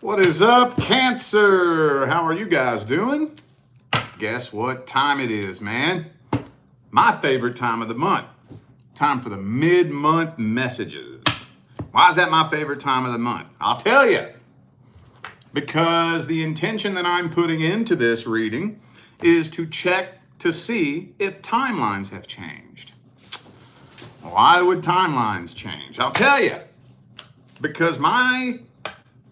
What is up, Cancer? How are you guys doing? Guess what time it is, man? My favorite time of the month. Time for the mid-month messages. Why is that my favorite time of the month? I'll tell you. Because the intention that I'm putting into this reading is to check to see if timelines have changed. Why would timelines change? I'll tell you. Because my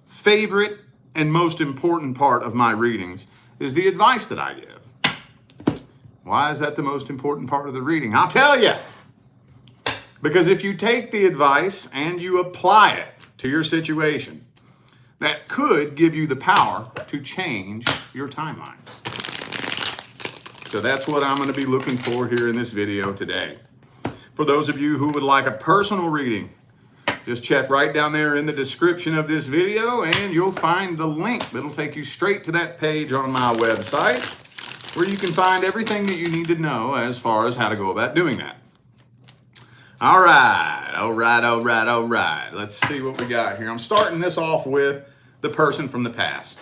favorite and most important part of my readings is the advice that I give. Why is that the most important part of the reading? I'll tell you. Because if you take the advice and you apply it to your situation, that could give you the power to change your timeline. So that's what I'm going to be looking for here in this video today. For those of you who would like a personal reading, just check right down there in the description of this video and you'll find the link that'll take you straight to that page on my website where you can find everything that you need to know as far as how to go about doing that. All right. Let's see what we got here. I'm starting this off with the person from the past.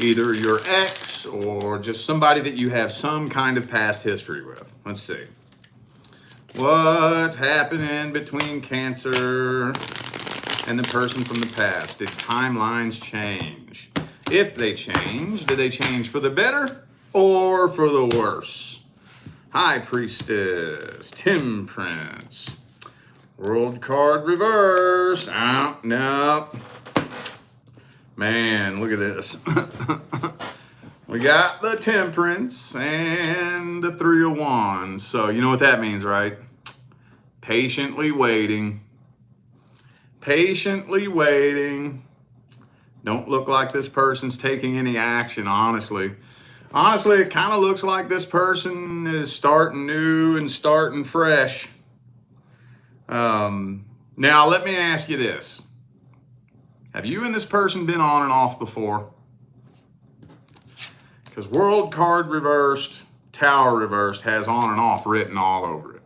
Either your ex or just somebody that you have some kind of past history with. Let's see. What's happening between Cancer and the person from the past? Did timelines change? If they change, did they change for the better or for the worse? High Priestess, Temperance, World card reversed. Oh, no. Man, look at this. We got the Temperance and the Three of Wands. So you know what that means, right? Patiently waiting. Patiently waiting. Don't look like this person's taking any action, honestly. Honestly, it kind of looks like this person is starting new and starting fresh. Now, let me ask you this. Have you and this person been on and off before? Because World card reversed, Tower reversed has on and off written all over it.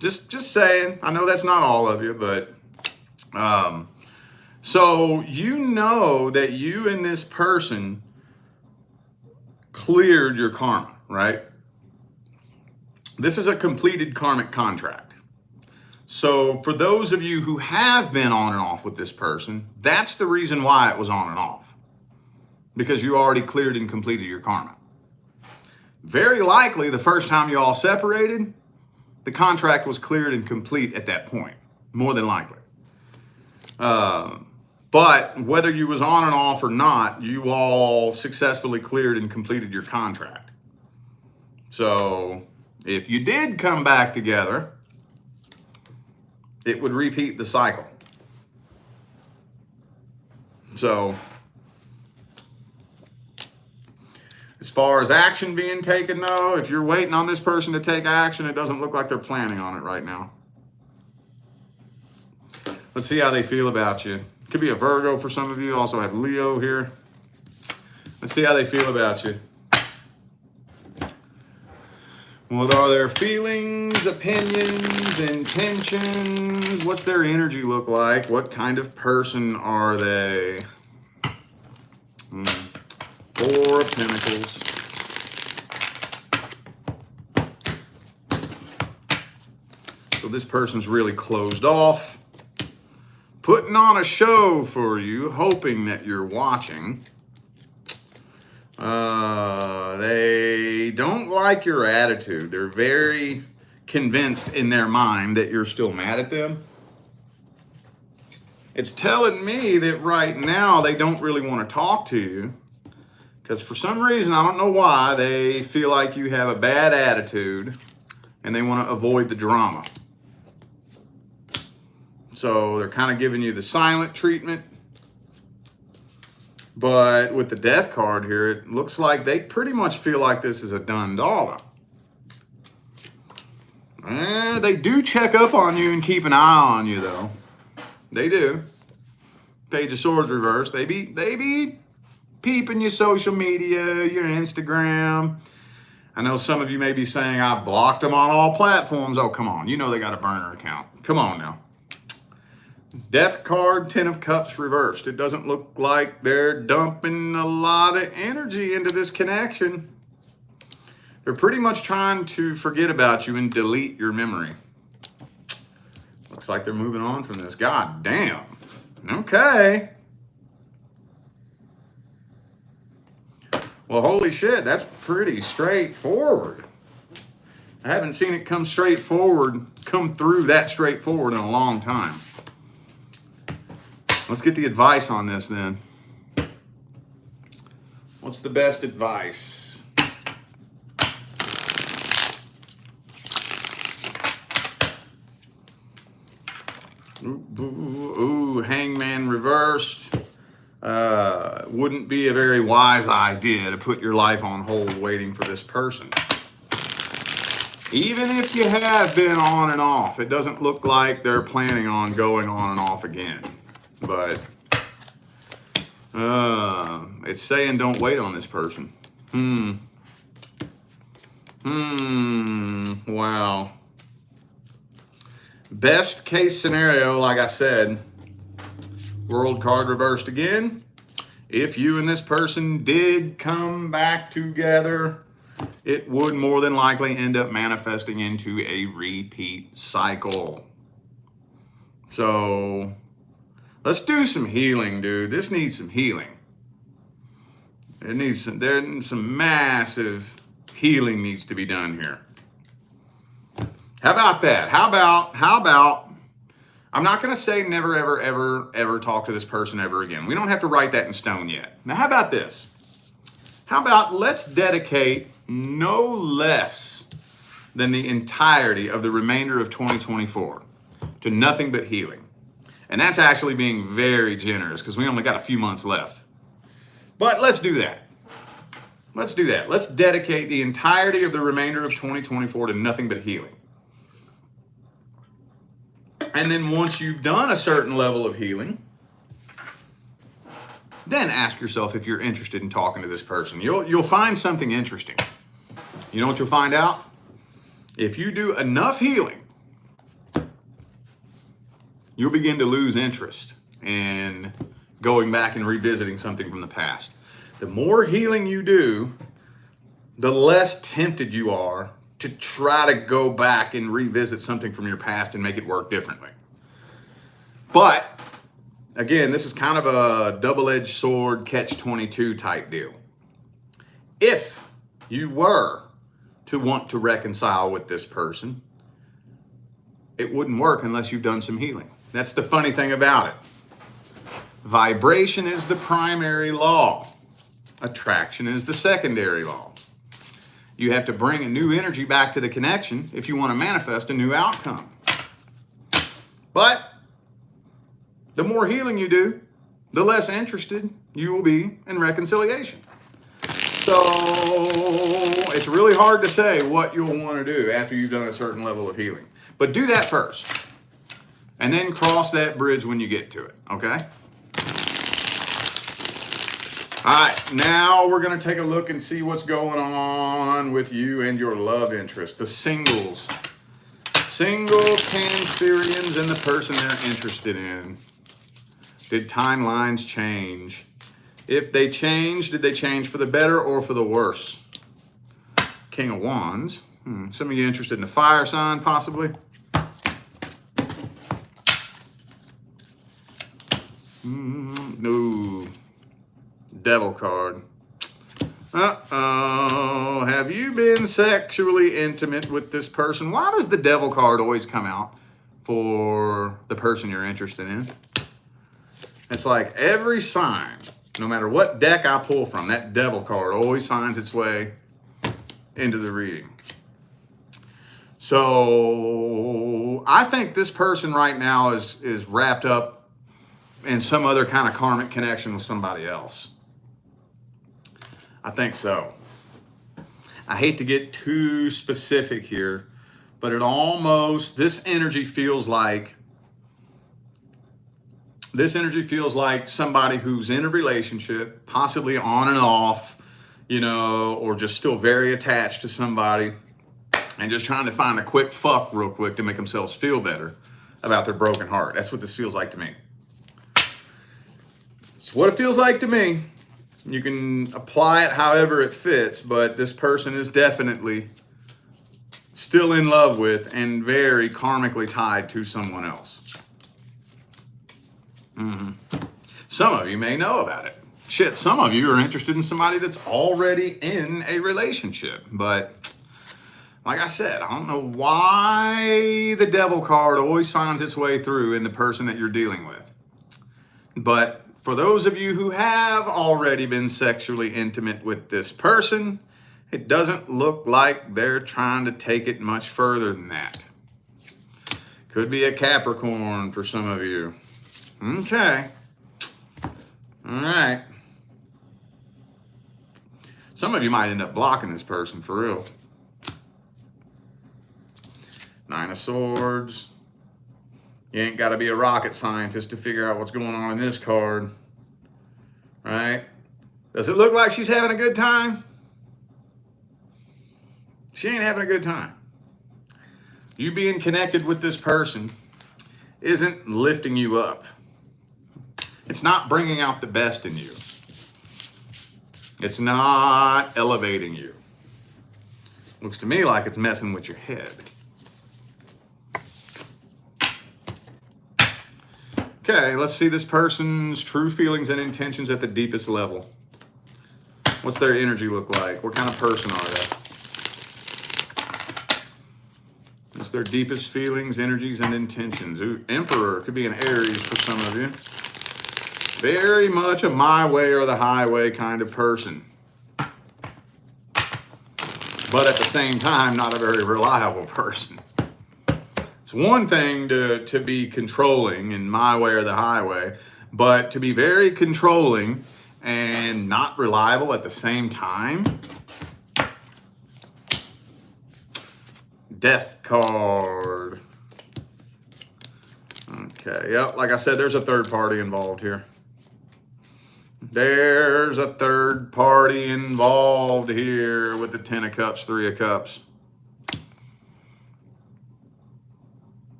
Just saying. I know that's not all of you, but so you know that you and this person cleared your karma, right? This is a completed karmic contract. So for those of you who have been on and off with this person, that's the reason why it was on and off. Because you already cleared and completed your karma. Very likely the first time you all separated, the contract was cleared and complete at that point. More than likely. But whether you was on and off or not, you all successfully cleared and completed your contract. So if you did come back together, it would repeat the cycle. So as far as action being taken, though, if you're waiting on this person to take action, it doesn't look like they're planning on it right now. Let's see how they feel about you. Could be a Virgo for some of you. Also have Leo here. Let's see how they feel about you. What are their feelings, opinions, intentions? What's their energy look like? What kind of person are they? Four of Pentacles. So this person's really closed off. Putting on a show for you, hoping that you're watching. They don't like your attitude. They're very convinced in their mind that you're still mad at them. It's telling me that right now they don't really want to talk to you. Because for some reason, I don't know why, they feel like you have a bad attitude and they want to avoid the drama. So they're kind of giving you the silent treatment. But with the Death card here, it looks like they pretty much feel like this is a done dollar. They do check up on you and keep an eye on you, though. They do. Page of Swords reversed. They be peeping your social media, your Instagram. I know some of you may be saying, I blocked them on all platforms. Oh, come on. You know they got a burner account. Come on now. Death card, Ten of Cups reversed. It doesn't look like they're dumping a lot of energy into this connection. They're pretty much trying to forget about you and delete your memory. Looks like they're moving on from this. God damn. Okay. Well, holy shit, that's pretty straightforward. I haven't seen it come through that straightforward in a long time. Let's get the advice on this then. What's the best advice? Ooh, Hangman reversed. Wouldn't be a very wise idea to put your life on hold waiting for this person. Even if you have been on and off, it doesn't look like they're planning on going on and off again. But it's saying don't wait on this person. Wow. Best case scenario, like I said, World card reversed again. If you and this person did come back together, it would more than likely end up manifesting into a repeat cycle. So let's do some healing, dude. This needs some healing. There's some massive healing needs to be done here. How about that? How about, I'm not going to say never, ever talk to this person ever again. We don't have to write that in stone yet. Now, how about this? How about let's dedicate no less than the entirety of the remainder of 2024 to nothing but healing. And that's actually being very generous because we only got a few months left. But let's do that. Let's do that. Let's dedicate the entirety of the remainder of 2024 to nothing but healing. And then once you've done a certain level of healing, then ask yourself if you're interested in talking to this person. You'll find something interesting. You know what you'll find out? If you do enough healing, you'll begin to lose interest in going back and revisiting something from the past. The more healing you do, the less tempted you are to try to go back and revisit something from your past and make it work differently. But again, this is kind of a double-edged sword, catch-22 type deal. If you were to want to reconcile with this person, it wouldn't work unless you've done some healing. That's the funny thing about it. Vibration is the primary law. Attraction is the secondary law. You have to bring a new energy back to the connection if you want to manifest a new outcome. But the more healing you do, the less interested you will be in reconciliation. So it's really hard to say what you'll want to do after you've done a certain level of healing. But do that first. And then cross that bridge when you get to it, okay? All right, now we're going to take a look and see what's going on with you and your love interest, the singles. Single Cancerians and the person they're interested in. Did timelines change? If they changed, did they change for the better or for the worse? King of Wands. Some of you interested in a fire sign, possibly? No. Devil card. Uh-oh. Have you been sexually intimate with this person? Why does the Devil card always come out for the person you're interested in? It's like every sign, no matter what deck I pull from, that Devil card always finds its way into the reading. So I think this person right now is wrapped up in some other kind of karmic connection with somebody else. I think so. I hate to get too specific here, but this energy feels like somebody who's in a relationship, possibly on and off, or just still very attached to somebody and just trying to find a quick fuck real quick to make themselves feel better. about their broken heart. That's what this feels like to me. It's what it feels like to me. You can apply it however it fits, but this person is definitely still in love with and very karmically tied to someone else. Some of you may know about it. Shit, some of you are interested in somebody that's already in a relationship. But like I said, I don't know why the devil card always finds its way through in the person that you're dealing with. But for those of you who have already been sexually intimate with this person, it doesn't look like they're trying to take it much further than that. Could be a Capricorn for some of you. Okay. All right. Some of you might end up blocking this person for real. Nine of Swords. You ain't got to be a rocket scientist to figure out what's going on in this card. Right? Does it look like she's having a good time? She ain't having a good time. You being connected with this person isn't lifting you up. It's not bringing out the best in you. It's not elevating you. Looks to me like it's messing with your head. Okay, let's see this person's true feelings and intentions at the deepest level. What's their energy look like? What kind of person are they? What's their deepest feelings, energies, and intentions? Ooh, Emperor could be an Aries for some of you. Very much a my way or the highway kind of person. But at the same time, not a very reliable person. It's one thing to be controlling in my way or the highway, but to be very controlling and not reliable at the same time. Death card. Okay, yep, like I said, there's a third party involved here. There's a third party involved here with the Ten of Cups, Three of Cups.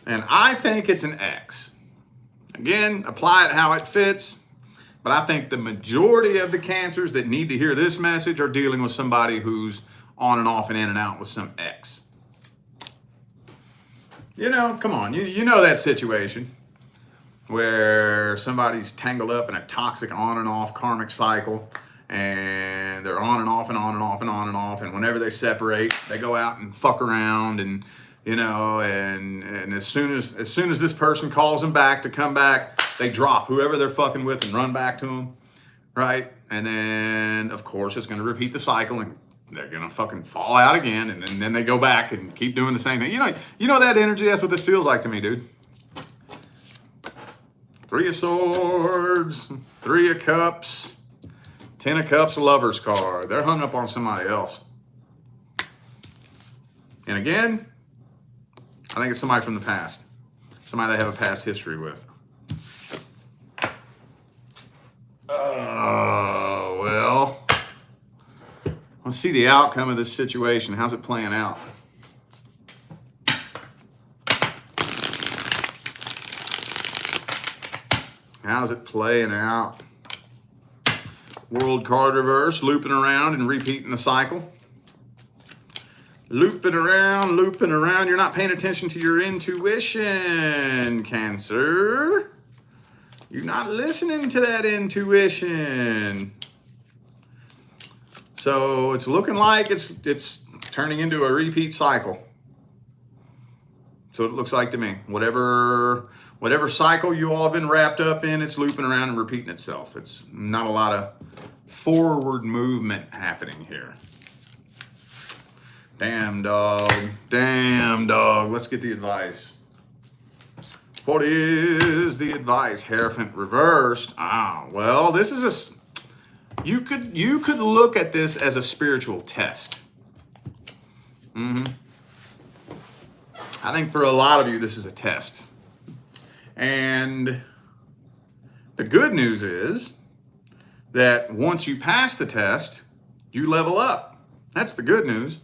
And I think it's an X. Again, apply it how it fits. But I think the majority of the Cancers that need to hear this message are dealing with somebody who's on and off and in and out with some X. You know, come on, you know that situation where somebody's tangled up in a toxic on and off karmic cycle, and they're on and off and on and off and on and off, and whenever they separate, they go out and fuck around, and you know, and as soon as this person calls them back to come back, they drop whoever they're fucking with and run back to them, right? And then of course it's going to repeat the cycle, and they're going to fucking fall out again, and then they go back and keep doing the same thing. You know that energy. That's what this feels like to me, dude. Three of Swords, Three of Cups, Ten of Cups, Lover's card. They're hung up on somebody else. And again, I think it's somebody from the past. Somebody they have a past history with. Oh, well. Let's see the outcome of this situation. How's it playing out? How's it playing out? World card reverse, looping around and repeating the cycle. Looping around, looping around. You're not paying attention to your intuition, Cancer. You're not listening to that intuition. So it's looking like it's turning into a repeat cycle. So it looks like to me. Whatever cycle you all have been wrapped up in, it's looping around and repeating itself. It's not a lot of forward movement happening here. Damn dog. Damn dog. Let's get the advice. What is the advice? Hierophant reversed. Well, this is you could look at this as a spiritual test. I think for a lot of you, this is a test. And the good news is that once you pass the test, you level up. That's the good news.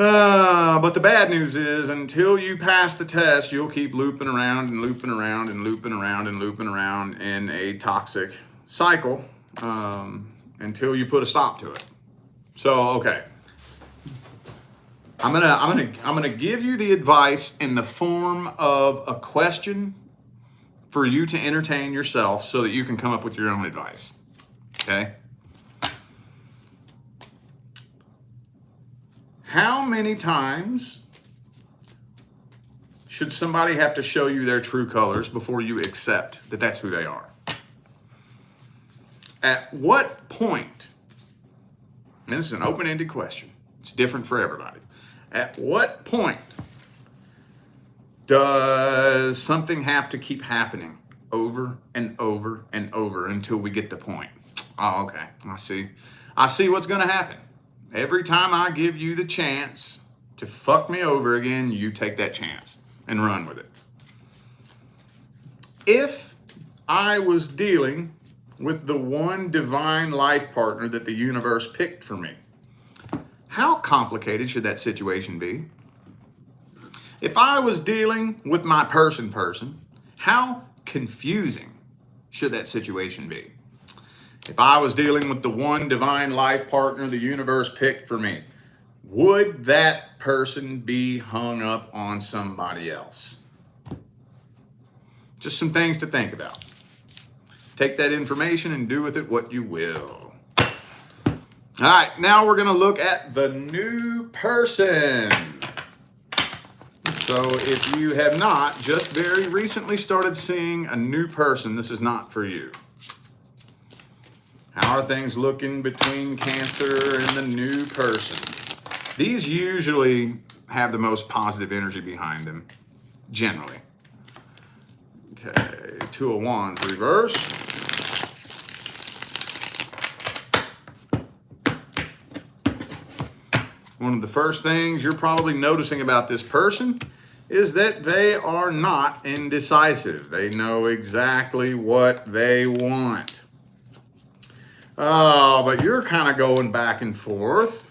But the bad news is, until you pass the test, you'll keep looping around and looping around and looping around and looping around in a toxic cycle until you put a stop to it. So, okay, I'm gonna give you the advice in the form of a question for you to entertain yourself, so that you can come up with your own advice. Okay. How many times should somebody have to show you their true colors before you accept that that's who they are? At what point, and this is an open-ended question, it's different for everybody. At what point does something have to keep happening over and over and over until we get the point? Oh, okay, I see what's gonna happen. Every time I give you the chance to fuck me over again, you take that chance and run with it. If I was dealing with the one divine life partner that the universe picked for me, how complicated should that situation be? If I was dealing with my person, how confusing should that situation be? If I was dealing with the one divine life partner the universe picked for me, would that person be hung up on somebody else? Just some things to think about. Take that information and do with it what you will. All right, now we're going to look at the new person. So if you have not just very recently started seeing a new person, this is not for you. How are things looking between Cancer and the new person? These usually have the most positive energy behind them, generally. Okay, Two of Wands reverse. One of the first things you're probably noticing about this person is that they are not indecisive. They know exactly what they want. But you're kind of going back and forth,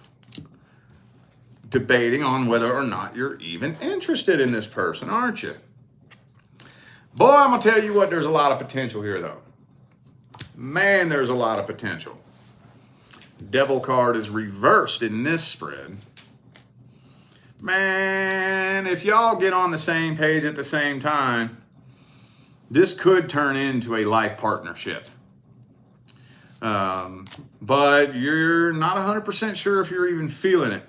debating on whether or not you're even interested in this person, aren't you? Boy, I'm going to tell you what, there's a lot of potential here, though. Man, there's a lot of potential. Devil card is reversed in this spread. Man, if y'all get on the same page at the same time, this could turn into a life partnership. But you're not 100% sure if you're even feeling it.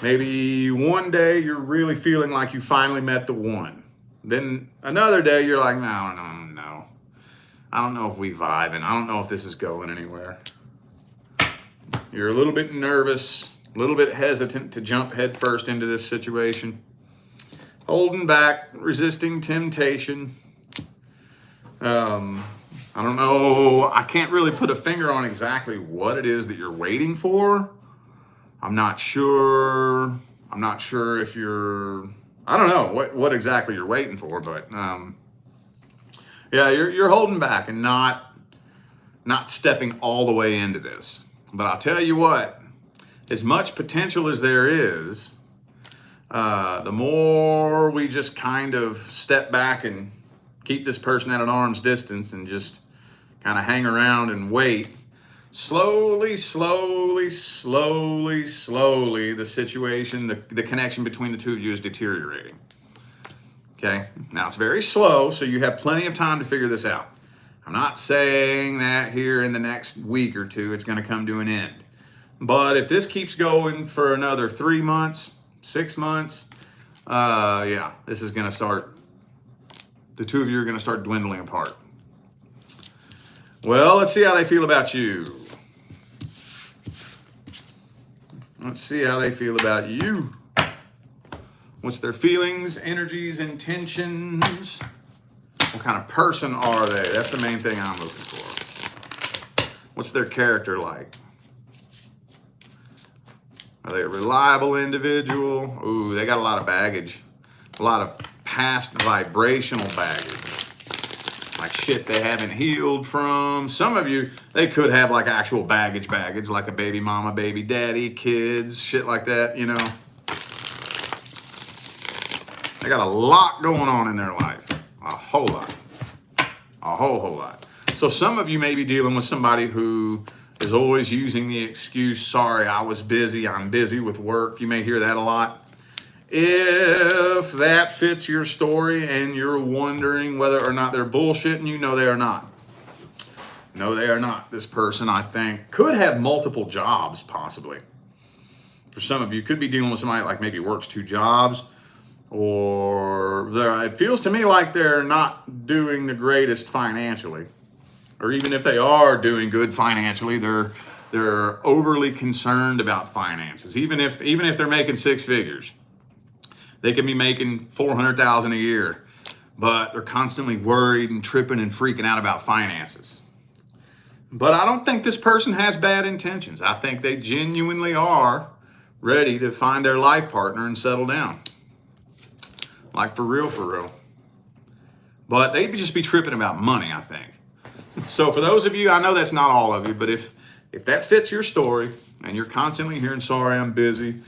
Maybe one day you're really feeling like you finally met the one. Then another day you're like, no. I don't know if we vibe, and I don't know if this is going anywhere. You're a little bit nervous, a little bit hesitant to jump headfirst into this situation. Holding back, resisting temptation. I don't know, I can't really put a finger on exactly what it is that you're waiting for. I'm not sure if you're, I don't know what exactly you're waiting for, but yeah, you're holding back and not stepping all the way into this. But I'll tell you what, as much potential as there is, the more we just kind of step back and keep this person at an arm's distance and just kind of hang around and wait, slowly, the situation, the connection between the two of you is deteriorating. Okay, now it's very slow, so you have plenty of time to figure this out. I'm not saying that here in the next week or two it's going to come to an end. But if this keeps going for another 3 months, 6 months, yeah, this is going to start, the two of you are going to start dwindling apart. Well, let's see how they feel about you. Let's see how they feel about you. What's their feelings, energies, intentions? What kind of person are they? That's the main thing I'm looking for. What's their character like? Are they a reliable individual? Ooh, they got a lot of baggage. A lot of past vibrational baggage. like shit they haven't healed from. Some of you, they could have like actual baggage, like a baby mama, baby daddy, kids, shit like that, you know. They got a lot going on in their life, a whole lot, a whole lot. So some of you may be dealing with somebody who is always using the excuse, sorry, I was busy, I'm busy with work. You may hear that a lot. If that fits your story and you're wondering whether or not they're bullshitting you, no, they are not. No, they are not. This person, I think, could have multiple jobs, possibly. For some of you, could be dealing with somebody like maybe works 2 jobs, or it feels to me like they're not doing the greatest financially. Or even if they are doing good financially, they're overly concerned about finances. Even if they're making 6 figures. They can be making $400,000 a year, but they're constantly worried and tripping and freaking out about finances. But I don't think this person has bad intentions. I think they genuinely are ready to find their life partner and settle down. Like for real, for real. But they'd just be tripping about money, I think. So for those of you, I know that's not all of you, but if that fits your story and you're constantly hearing, sorry, I'm busy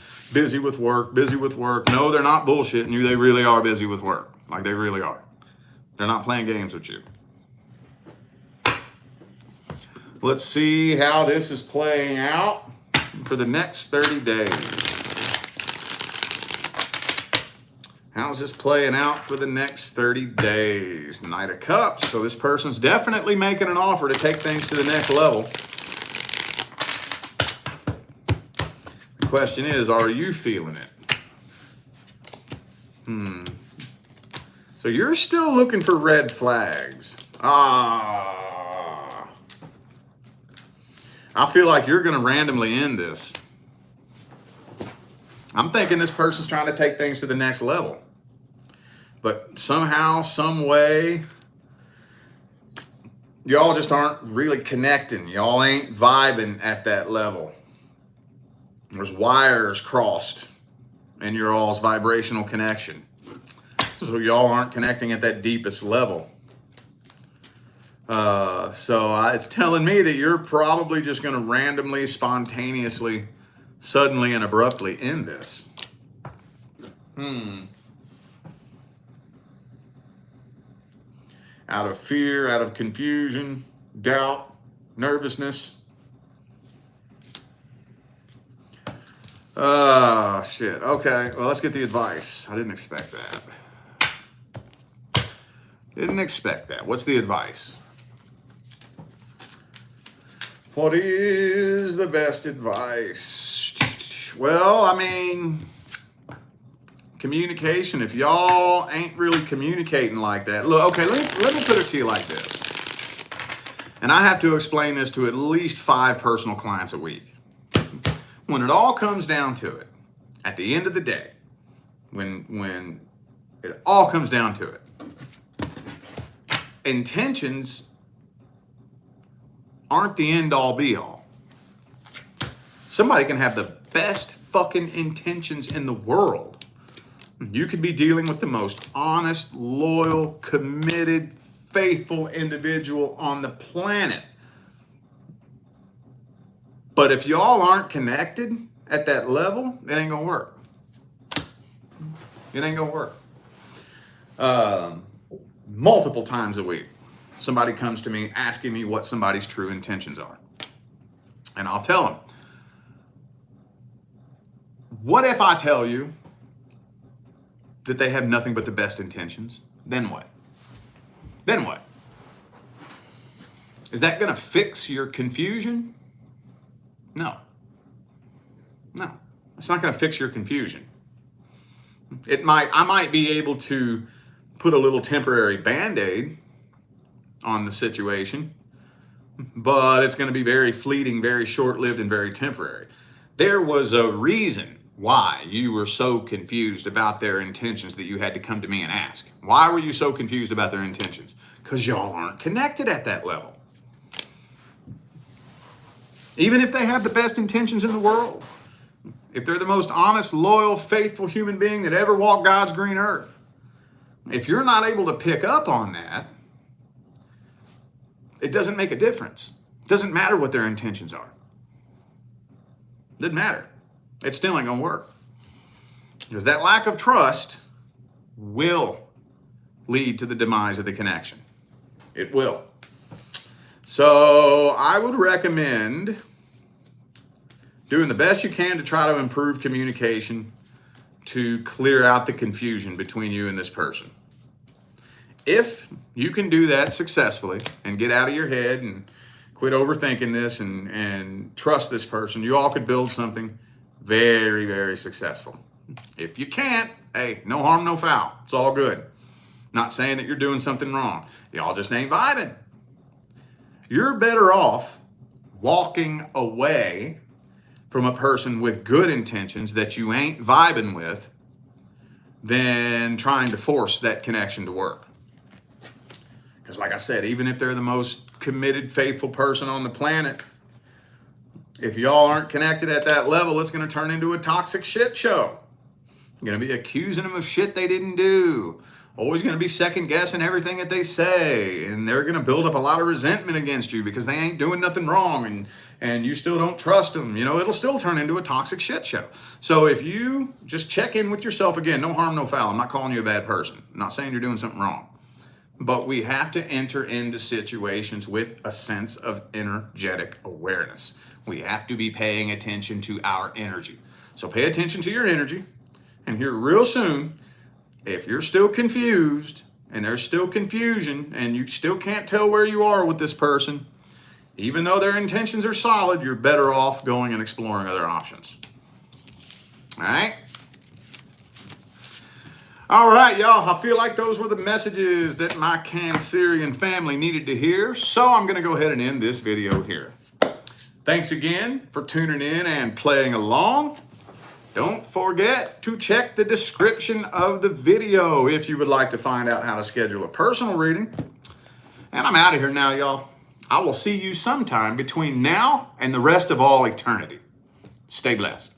with work. No, they're not bullshitting you. They really are busy with work. Like they really are. They're not playing games with you. Let's see how this is playing out for the next 30 days. How's this playing out for the next 30 days? Knight of Cups. So this person's definitely making an offer to take things to the next level. The question is, are you feeling it? So you're still looking for red flags. I feel like you're going to randomly end this. I'm thinking this person's trying to take things to the next level. But somehow, some way, y'all just aren't really connecting. Y'all ain't vibing at that level. There's wires crossed in your all's vibrational connection. So y'all aren't connecting at that deepest level. It's telling me that you're probably just going to randomly, spontaneously, suddenly, and abruptly end this. Out of fear, out of confusion, doubt, nervousness. Shit. Okay, well, let's get the advice. I didn't expect that. What's the advice? What is the best advice? Well, I mean, communication. If y'all ain't really communicating like that, look, okay, let me put it to you like this. And I have to explain this to at least 5 personal clients a week. When it all comes down to it, at the end of the day, when it all comes down to it, intentions aren't the end all be all. Somebody can have the best fucking intentions in the world. You could be dealing with the most honest, loyal, committed, faithful individual on the planet. But if y'all aren't connected at that level, it ain't gonna work. It ain't gonna work. Multiple times a week, somebody comes to me asking me what somebody's true intentions are. And I'll tell them, what if I tell you that they have nothing but the best intentions? Then what? Then what? Is that gonna fix your confusion? No. It's not going to fix your confusion. I might be able to put a little temporary Band-Aid on the situation, but it's going to be very fleeting, very short-lived, and very temporary. There was a reason why you were so confused about their intentions that you had to come to me and ask. Why were you so confused about their intentions? Because y'all aren't connected at that level. Even if they have the best intentions in the world, if they're the most honest, loyal, faithful human being that ever walked God's green earth, if you're not able to pick up on that, It doesn't make a difference. It doesn't matter what their intentions are. Doesn't matter. It's still ain't gonna work. Because that lack of trust will lead to the demise of the connection. It will. So I would recommend doing the best you can to try to improve communication to clear out the confusion between you and this person. If you can do that successfully and get out of your head and quit overthinking this and trust this person, you all could build something very, very successful. If you can't, hey, no harm, no foul. It's all good. Not saying that you're doing something wrong. Y'all just ain't vibing. You're better off walking away from a person with good intentions that you ain't vibing with than trying to force that connection to work. Because like I said, even if they're the most committed, faithful person on the planet, if y'all aren't connected at that level, it's going to turn into a toxic shit show. You're going to be accusing them of shit they didn't do. Always going to be second guessing everything that they say. And they're going to build up a lot of resentment against you because they ain't doing nothing wrong and you still don't trust them. You know, it'll still turn into a toxic shit show. So if you just check in with yourself, again, no harm, no foul. I'm not calling you a bad person. I'm not saying you're doing something wrong. But we have to enter into situations with a sense of energetic awareness. We have to be paying attention to our energy. So pay attention to your energy. And here real soon, if you're still confused and there's still confusion and you still can't tell where you are with this person, even though their intentions are solid, you're better off going and exploring other options. All right? All right, y'all. I feel like those were the messages that my Cancerian family needed to hear. So I'm going to go ahead and end this video here. Thanks again for tuning in and playing along. Don't forget to check the description of the video if you would like to find out how to schedule a personal reading. And I'm out of here now, y'all. I will see you sometime between now and the rest of all eternity. Stay blessed.